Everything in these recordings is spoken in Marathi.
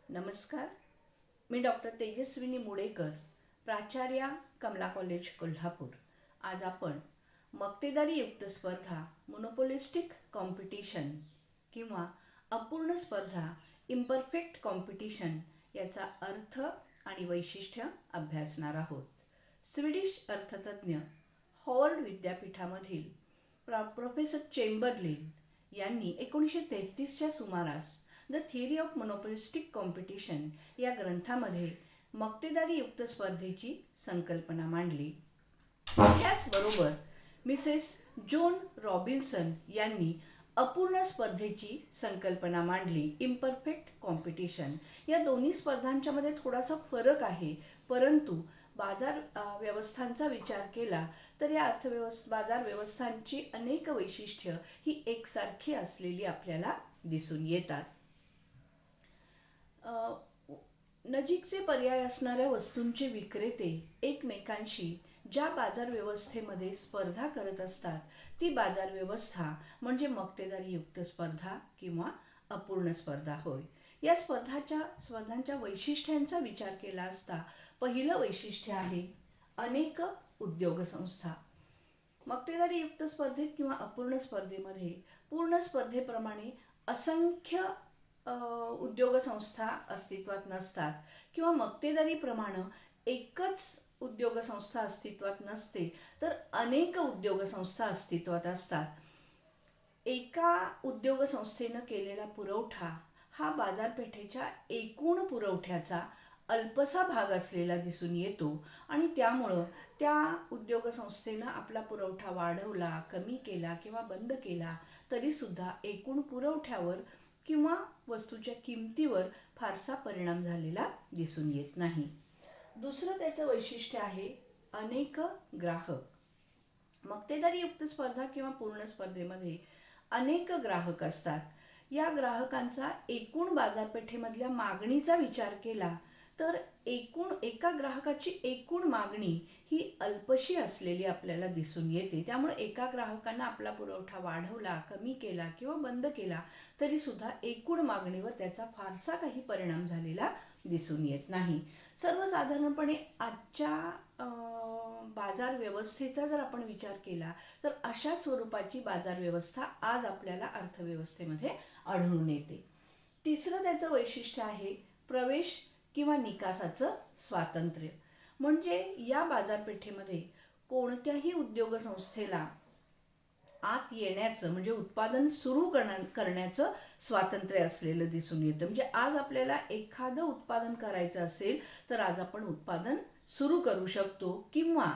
नमस्कार. मी डॉक्टर तेजस्विनी मुडेकर, प्राचार्या कमला कॉलेज कोल्हापूर. आज आपण मक्तेदारीयुक्त स्पर्धा, मोनोपोलिस्टिक कॉम्पिटिशन किंवा अपूर्ण स्पर्धा, इम्परफेक्ट कॉम्पिटिशन याचा अर्थ आणि वैशिष्ट्य अभ्यासणार आहोत. स्वीडिश अर्थतज्ञ हॉवर्ड विद्यापीठामधील प्रोफेसर चेंबरलिन यांनी 1933च्या सुमारास the theory of monopolistic competition या ग्रंथामध्ये मक्तेदारीयुक्त स्पर्धेची संकल्पना मांडली. त्याचबरोबर मिसेस जोन रॉबिन्सन यांनी अपूर्ण स्पर्धेची संकल्पना मांडली, इम्परफेक्ट कॉम्पिटिशन. या दोन्ही स्पर्धांच्यामध्ये थोडासा फरक आहे, परंतु बाजार व्यवस्थांचा विचार केला तर या बाजार व्यवस्थांची अनेक वैशिष्ट्य ही एकसारखी असलेली आपल्याला दिसून येतात. नजीकचे पर्याय असणाऱ्या वस्तूंचे विक्रेते एकमेकांशी ज्या बाजार व्यवस्थेमध्ये स्पर्धा करत असतात ती बाजार व्यवस्था म्हणजे मक्तेदारीयुक्त स्पर्धा किंवा अपूर्ण स्पर्धा होय. या स्पर्धांच्या वैशिष्ट्यांचा विचार केला असता पहिलं वैशिष्ट्य आहे अनेक उद्योग संस्था. मक्तेदारीयुक्त स्पर्धेत किंवा अपूर्ण स्पर्धेमध्ये पूर्ण स्पर्धेप्रमाणे असंख्य उद्योग संस्था अस्तित्वात नसतात किंवा मक्तेदारीप्रमाणे एकच उद्योग संस्था अस्तित्वात नसते, तर अनेक उद्योग संस्था अस्तित्वात असतात. एका उद्योग संस्थेनं केलेला पुरवठा हा बाजारपेठेच्या एकूण पुरवठ्याचा अल्पसा भाग असलेला दिसून येतो आणि त्यामुळं त्या उद्योग संस्थेनं आपला पुरवठा वाढवला, कमी केला किंवा बंद केला तरीसुद्धा एकूण पुरवठ्यावर किंवा वस्तूच्या किमतीवर फारसा परिणाम झालेला दिसून येत नाही. दुसरं त्याचं वैशिष्ट्य आहे अनेक ग्राहक. मक्तेदारीयुक्त स्पर्धा किंवा पूर्ण स्पर्धेमध्ये अनेक ग्राहक असतात. या ग्राहकांचा एकूण बाजारपेठेमधल्या मागणीचा विचार केला तर एका ग्राहकाची एकूण मागणी ही अल्पशी असलेली आपल्याला दिसून येते. त्यामुळे एका ग्राहकांना आपला पुरवठा वाढवला, कमी केला किंवा बंद केला तरीसुद्धा एकूण मागणीवर त्याचा फारसा काही परिणाम झालेला दिसून येत नाही. सर्वसाधारणपणे आजच्या बाजार व्यवस्थेचा जर आपण विचार केला तर अशा स्वरूपाची बाजार व्यवस्था आज आपल्याला अर्थव्यवस्थेमध्ये आढळून येते. तिसरं त्याचं वैशिष्ट्य आहे प्रवेश किंवा निकासाचं स्वातंत्र्य. म्हणजे या बाजारपेठेमध्ये कोणत्याही उद्योग संस्थेला आत येण्याचं म्हणजे उत्पादन सुरू करण्याचं स्वातंत्र्य असलेलं दिसून येतं. म्हणजे आज आपल्याला एखादं उत्पादन करायचं असेल तर आज आपण उत्पादन सुरू करू शकतो किंवा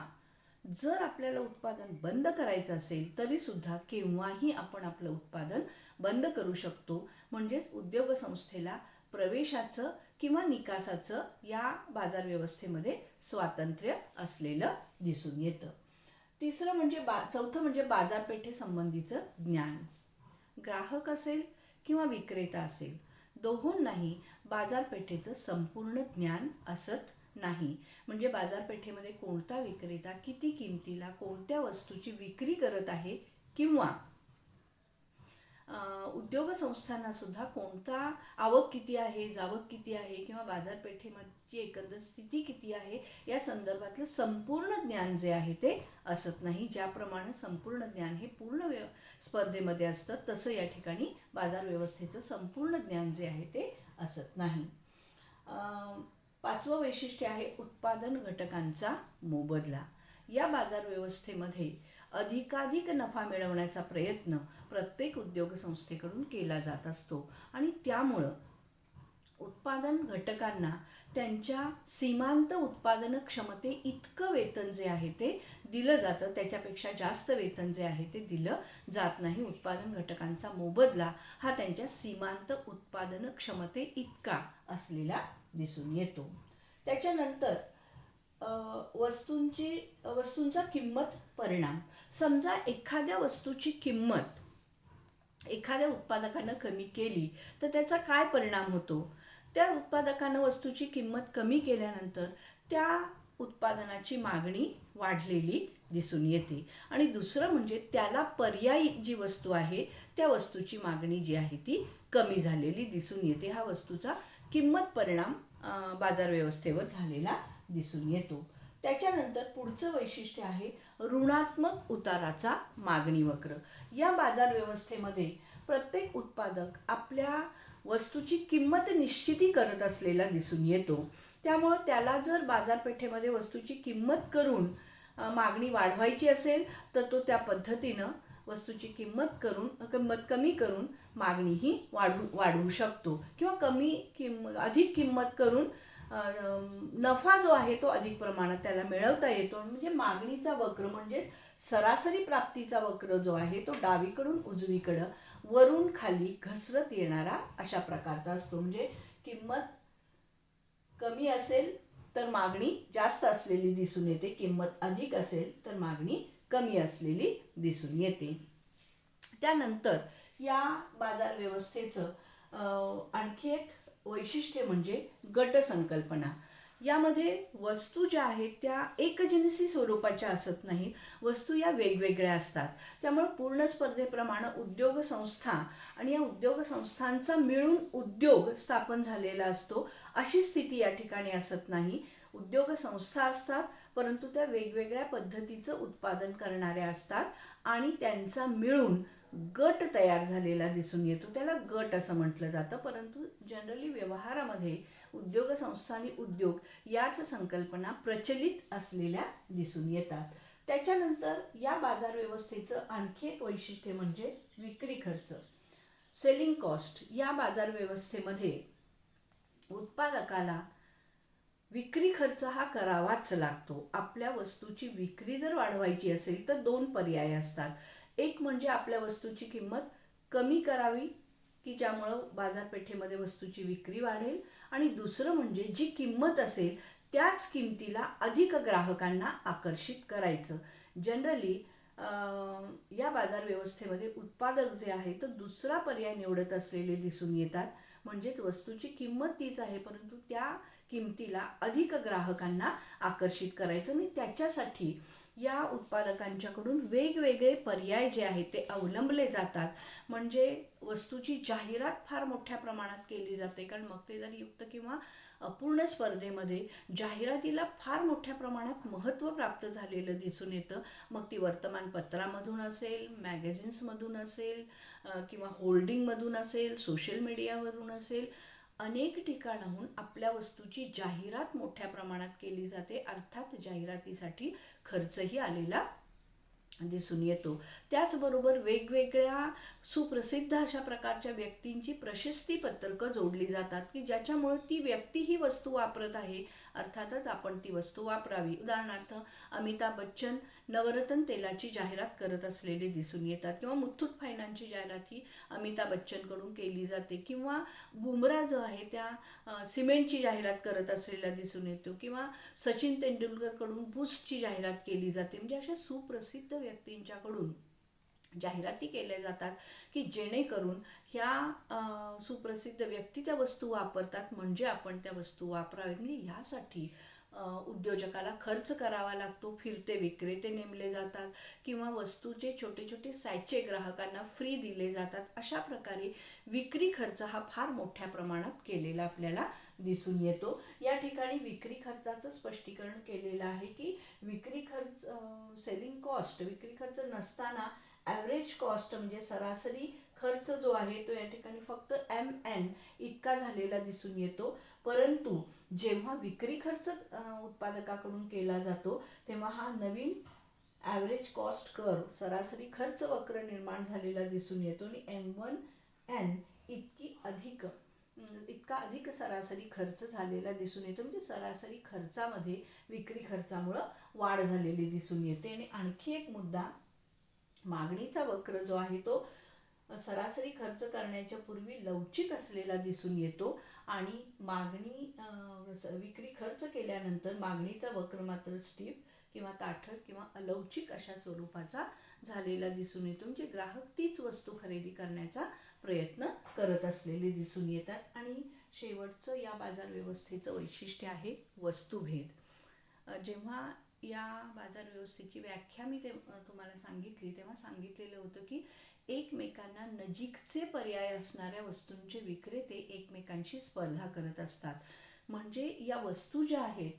जर आपल्याला उत्पादन बंद करायचं असेल तरीसुद्धा केव्हाही आपण आपलं उत्पादन बंद करू शकतो. म्हणजेच उद्योग संस्थेला प्रवेशाचं किंवा निकासाचं या बाजार व्यवस्थेमध्ये स्वातंत्र्य असलेलं दिसून येतं. चौथं म्हणजे बाजारपेठेसंबंधीचं ज्ञान. ग्राहक असेल किंवा विक्रेता असेल, दोहोंनाही बाजारपेठेचं संपूर्ण ज्ञान असत नाही. म्हणजे बाजारपेठेमध्ये कोणता विक्रेता किती किमतीला कोणत्या वस्तूची विक्री करत आहे किंवा उद्योग संस्थांना सुद्धा कोणता आवक किती आहे, जावक किती आहे किंवा बाजारपेठेमध्ये एकंदर स्थिती किती आहे या संदर्भातलं संपूर्ण ज्ञान जे आहे ते असत नाही. ज्याप्रमाणे संपूर्ण ज्ञान हे पूर्ण स्पर्धेमध्ये असतं तसं या ठिकाणी बाजार व्यवस्थेचं संपूर्ण ज्ञान जे आहे ते असत नाही. पाचवं वैशिष्ट्य आहे उत्पादन घटकांचा मोबदला. या बाजार व्यवस्थेमध्ये अधिकाधिक नफा मिळवण्याचा प्रयत्न प्रत्येक उद्योग संस्थेकडून केला जात असतो आणि त्यामुळं उत्पादन घटकांना त्यांच्या सीमांत उत्पादन क्षमते इतकं वेतन जे आहे ते दिलं जातं, त्याच्यापेक्षा जास्त वेतन जे आहे ते दिलं जात नाही. उत्पादन घटकांचा मोबदला हा त्यांच्या सीमांत उत्पादन क्षमते इतका असलेला दिसून येतो. त्याच्यानंतर वस्तूंचा किंमत परिणाम. समजा एखाद्या वस्तूची किंमत एखाद्या उत्पादकानं कमी केली तर त्याचा काय परिणाम होतो? त्या उत्पादकानं वस्तूची किंमत कमी केल्यानंतर त्या उत्पादनाची मागणी वाढलेली दिसून येते आणि दुसरं म्हणजे त्याला पर्यायी जी वस्तू आहे त्या वस्तूची मागणी जी आहे ती कमी झालेली दिसून येते. हा वस्तूचा किंमत परिणाम बाजार व्यवस्थेवर झालेला दिसून येतो. त्याच्यानंतर पुढचं वैशिष्ट्य आहे ऋणात्मक उताराचा मागणी वक्र. या बाजार व्यवस्थेमध्ये प्रत्येक उत्पादक आपल्या वस्तूची किंमत निश्चिती करत असलेला दिसून येतो. त्यामुळं त्याला जर बाजारपेठेमध्ये वस्तूची किंमत करून मागणी वाढवायची असेल तर तो त्या पद्धतीनं वस्तूची किंमत कमी करून मागणीही वाढवू शकतो किंवा अधिक किंमत करून नफा जो आहे तो अधिक प्रमाणात त्याला मिळवता येतो. म्हणजे मागणीचा वक्र म्हणजे सरासरी प्राप्तीचा वक्र जो आहे तो डावीकडून उजवीकडं वरून खाली घसरत येणारा अशा प्रकारचा असतो. म्हणजे किंमत कमी असेल तर मागणी जास्त असलेली दिसून येते, किंमत अधिक असेल तर मागणी कमी असलेली दिसून येते. त्यानंतर या बाजार व्यवस्थेचं आणखी एक वैशिष्ट्य म्हणजे गट संकल्पना. यामध्ये वस्तू ज्या आहेत त्या एकजिनसी स्वरूपाच्या असत नाहीत, वस्तू या वेगवेगळ्या असतात. त्यामुळे पूर्ण स्पर्धेप्रमाणे उद्योग संस्था आणि या उद्योग संस्थांचा मिळून उद्योग स्थापन झालेला असतो अशी स्थिती या ठिकाणी असत नाही. उद्योग संस्था असतात परंतु त्या वेगवेगळ्या पद्धतीचं उत्पादन करणाऱ्या असतात आणि त्यांचा मिळून गट तयार झालेला दिसून येतो. त्याला गट असं म्हटलं जातं. परंतु जनरली व्यवहारामध्ये उद्योग संस्था आणि उद्योग याच संकल्पना प्रचलित असलेल्या दिसून येतात. त्याच्यानंतर या बाजार व्यवस्थेचं आणखी एक वैशिष्ट्य म्हणजे विक्री खर्च, सेलिंग कॉस्ट. या बाजार व्यवस्थेमध्ये उत्पादकाला विक्री खर्च हा करावाच लागतो. आपल्या वस्तूची विक्री जर वाढवायची असेल तर दोन पर्याय असतात. एक म्हणजे आपल्या वस्तूची किंमत कमी करावी की ज्यामुळं बाजारपेठेमध्ये वस्तूची विक्री वाढेल, आणि दुसरं म्हणजे जी किंमत असेल त्याच किमतीला अधिक ग्राहकांना आकर्षित करायचं. जनरली या बाजार व्यवस्थेमध्ये उत्पादक जे आहे तर दुसरा पर्याय निवडत असलेले दिसून येतात. म्हणजेच वस्तूची किंमत तीच आहे परंतु त्या किमतीला अधिक ग्राहकांना आकर्षित करायचं आणि त्याच्यासाठी या उत्पादकांच्याकडून वेगवेगळे पर्याय जे आहेत ते अवलंबले जातात. म्हणजे वस्तूची जाहिरात फार मोठ्या प्रमाणात केली जाते, कारण मक्तेदारीयुक्त किंवा अपूर्ण स्पर्धेमध्ये जाहिरातीला फार मोठ्या प्रमाणात महत्त्व प्राप्त झालेलं दिसून येतं. मग ती वर्तमानपत्रामधून असेल, मॅगझिन्समधून असेल किंवा होल्डिंगमधून असेल, सोशल मीडियावरून असेल, अनेक ठिकाणाहून आपल्या वस्तूची जाहिरात मोठ्या प्रमाणात केली जाते. अर्थात जाहिरातीसाठी खर्चही आलेला दिसून येतो. त्याचबरोबर वेगवेगळ्या सुप्रसिद्ध अशा प्रकारच्या व्यक्तींची प्रशस्ती पत्रकं जोडली जातात की ज्याच्यामुळे ती व्यक्ती ही वस्तू वापरत आहे, अर्थातच आपण ती वस्तू वापरावी. उदाहरणार्थ अमिताभ बच्चन नवरत्न तेलाची जाहिरात करत असलेले दिसून येतात किंवा मुथ्थूट फायनान्सची जाहिरात ही अमिताभ बच्चनकडून केली जाते किंवा बुमरा जो आहे त्या सिमेंटची जाहिरात करत असलेला दिसून येतो किंवा सचिन तेंडुलकरकडून बूस्टची जाहिरात केली जाते. म्हणजे अशा सुप्रसिद्ध व्यक्तींच्याकडून जाहिराती केल्या जातात की जेणेकरून ह्या सुप्रसिद्ध व्यक्ती त्या वस्तू वापरतात म्हणजे आपण त्या वस्तू वापराव्यात. म्हणजे ह्यासाठी उद्योजकाला खर्च करावा लागतो. फिरते विक्रेते नेमले जातात किंवा वस्तूचे छोटे छोटे सॅचे ग्राहकांना फ्री दिले जातात. अशा प्रकारे विक्री खर्च हा फार मोठ्या प्रमाणात केलेला आपल्याला दिसून येतो. या ठिकाणी विक्री खर्चाचं स्पष्टीकरण केलेलं आहे की विक्री खर्च सेलिंग कॉस्ट, विक्री खर्च नसताना ॲव्हरेज कॉस्ट म्हणजे सरासरी खर्च जो आहे तो या ठिकाणी फक्त MN इतका झालेला दिसून येतो. परंतु जेव्हा विक्री खर्च उत्पादकाकडून केला जातो तेव्हा हा नवीन ॲव्हरेज कॉस्ट कर्व, सरासरी खर्च वक्र निर्माण झालेला दिसून येतो आणि M1N इतका अधिक सरासरी खर्च झालेला दिसून येतो. म्हणजे सरासरी खर्चामध्ये विक्री खर्चामुळं वाढ झालेली दिसून येते. आणि आणखी एक मुद्दा, मागणीचा वक्र जो आहे तो सरासरी खर्च करण्याच्या पूर्वी लवचिक असलेला दिसून येतो आणि विक्री खर्च केल्यानंतर मागणीचा वक्र मात्र स्टीप किंवा ताठर किंवा अलवचिक अशा स्वरूपाचा झालेला दिसून येतो. म्हणजे ग्राहक तीच वस्तू खरेदी करण्याचा प्रयत्न करत असलेले दिसून येतात. आणि शेवटचं या बाजार व्यवस्थेचं वैशिष्ट्य आहे वस्तुभेद. जेव्हा या बाजार व्यवस्थेची व्याख्या मी तुम्हाला सांगितली तेव्हा सांगितलेलं होतं की एकमेकांना नजीकचे पर्याय असणाऱ्या वस्तूंचे विक्रेते एकमेकांशी स्पर्धा करत असतात. म्हणजे या वस्तू ज्या आहेत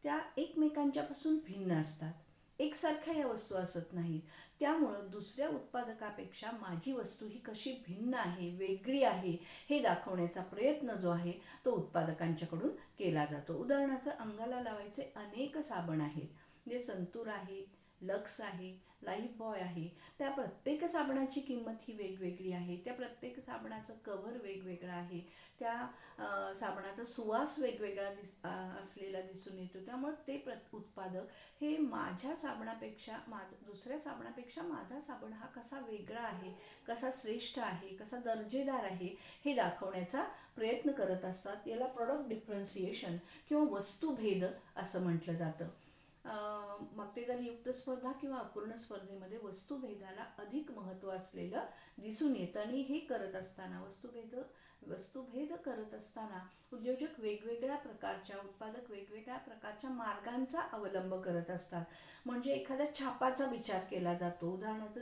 त्या एकमेकांच्यापासून भिन्न असतात. एकसारख्या या वस्तू असत नाहीत. त्यामुळं दुसऱ्या उत्पादकापेक्षा माझी वस्तू ही कशी भिन्न आहे, वेगळी आहे, हे दाखवण्याचा प्रयत्न जो आहे तो उत्पादकांच्याकडून केला जातो. उदाहरणार्थ, अंगाला लावायचे अनेक साबण आहेत. जे संतूर आहे, लक्स आहे, लाईफबॉय आहे. त्या प्रत्येक साबणाची किंमत ही वेगवेगळी आहे. त्या प्रत्येक साबणाचं कव्हर वेगवेगळं आहे. त्या साबणाचा सुवास वेगवेगळा असलेला दिसून येतो. त्यामुळे ते उत्पादक हे माझ्या साबणापेक्षा दुसऱ्या साबणापेक्षा माझा साबण हा कसा वेगळा आहे, कसा श्रेष्ठ आहे, कसा दर्जेदार आहे, हे दाखवण्याचा प्रयत्न करत असतात. याला प्रॉडक्ट डिफरन्सिएशन किंवा वस्तुभेद असं म्हटलं जातं. मक्तेदारीयुक्त स्पर्धा किंवा अपूर्ण स्पर्धेमध्ये वस्तुभेदाला अधिक महत्त्व असलेलं दिसून येतं. आणि हे करत असताना वस्तुभेद करत असताना उद्योजक वेगवेगळ्या प्रकारच्या, उत्पादक वेगवेगळ्या प्रकारच्या मार्गांचा अवलंब करत असतात. म्हणजे एखाद्या छापाचा विचार केला जातो. उदाहरणार्थ,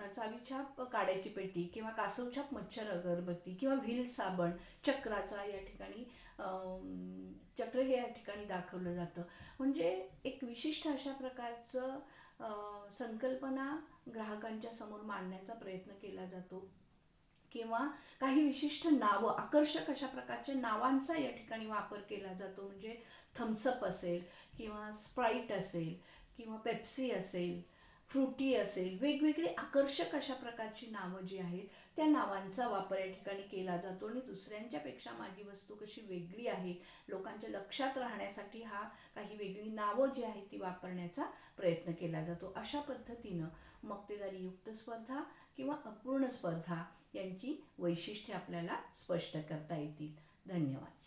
चावीछाप काड्याची पेटी किंवा कासवछाप मच्छर अगरबत्ती किंवा व्हील साबण, चक्राचा या ठिकाणी चक्र हे या ठिकाणी दाखवलं जातं. म्हणजे एक विशिष्ट अशा प्रकारचं संकल्पना ग्राहकांच्या समोर मांडण्याचा प्रयत्न केला जातो. किंवा काही विशिष्ट नावं, आकर्षक अशा प्रकारच्या नावांचा या ठिकाणी वापर केला जातो. म्हणजे थम्सअप असेल किंवा स्प्राईट असेल किंवा पेप्सी असेल, फ्रुटी असेल, वेगवेगळी आकर्षक अशा प्रकारची नावं जी आहेत त्या नावांचा वापर या ठिकाणी केला जातो. आणि दुसऱ्यांच्यापेक्षा माझी वस्तू कशी वेगळी आहे, लोकांच्या लक्षात राहण्यासाठी काही वेगळी नावं जी आहेत ती वापरण्याचा प्रयत्न केला जातो. अशा पद्धतीनं मक्तेदारीयुक्त स्पर्धा किंवा अपूर्ण स्पर्धा यांची वैशिष्ट्ये आपल्याला स्पष्ट करता येतील. धन्यवाद.